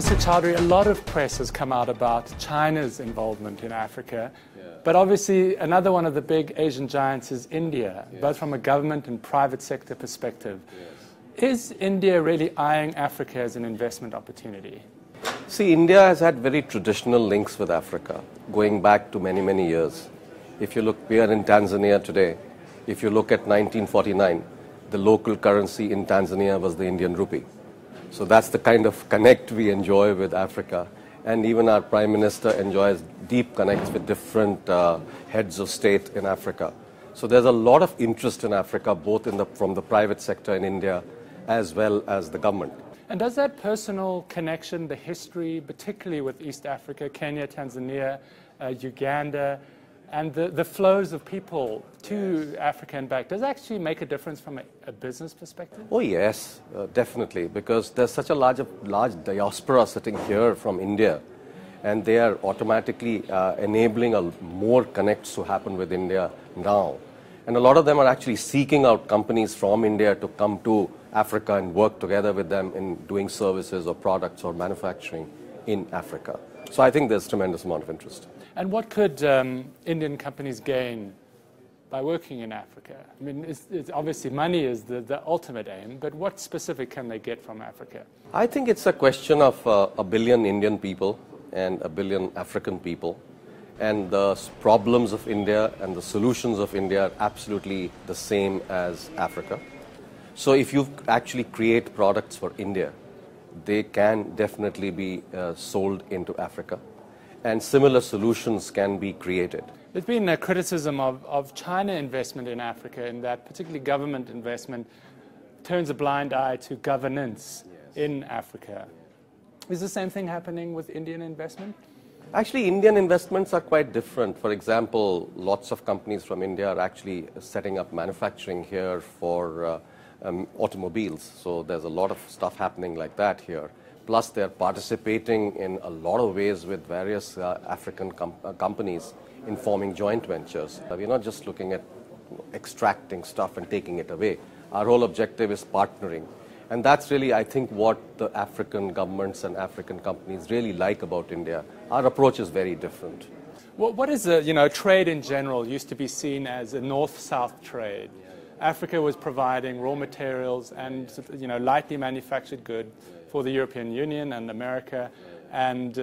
Mr. Chowdhry, a lot of press has come out about China's involvement in Africa, but obviously another one of the big Asian giants is India, both from a government and private sector perspective. Is India really eyeing Africa as an investment opportunity? See, India has had very traditional links with Africa, going back to many, many years. If you look, we are in Tanzania today. If you look at 1949, the local currency in Tanzania was the Indian rupee. So that's the kind of connect we enjoy with Africa. And even our Prime Minister enjoys deep connects with different heads of state in Africa. So there's a lot of interest in Africa, both from the private sector in India as well as the government. And does that personal connection, the history, particularly with East Africa, Kenya, Tanzania, Uganda, and the flows of people to Africa and back, does it actually make a difference from a business perspective? Oh yes, definitely, because there's such a large diaspora sitting here from India, and they are automatically enabling more connects to happen with India now. And a lot of them are actually seeking out companies from India to come to Africa and work together with them in doing services or products or manufacturing in Africa. So I think there's a tremendous amount of interest. And what could Indian companies gain by working in Africa? I mean, it's obviously money is the ultimate aim, but what specific can they get from Africa? I think it's a question of a billion Indian people and a billion African people. And the problems of India and the solutions of India are absolutely the same as Africa. So if you actually create products for India, they can definitely be sold into Africa. And similar solutions can be created. There's been a criticism of China investment in Africa, in that particularly government investment turns a blind eye to governance in Africa. Is the same thing happening with Indian investment? Actually, Indian investments are quite different. For example, lots of companies from India are actually setting up manufacturing here for automobiles. So there's a lot of stuff happening like that here. Plus, they're participating in a lot of ways with various African companies in forming joint ventures. We're not just looking at extracting stuff and taking it away. Our whole objective is partnering. And that's really, I think, what the African governments and African companies really like about India. Our approach is very different. What is trade in general used to be seen as a north-south trade. Africa was providing raw materials and lightly manufactured goods for the European Union and America, and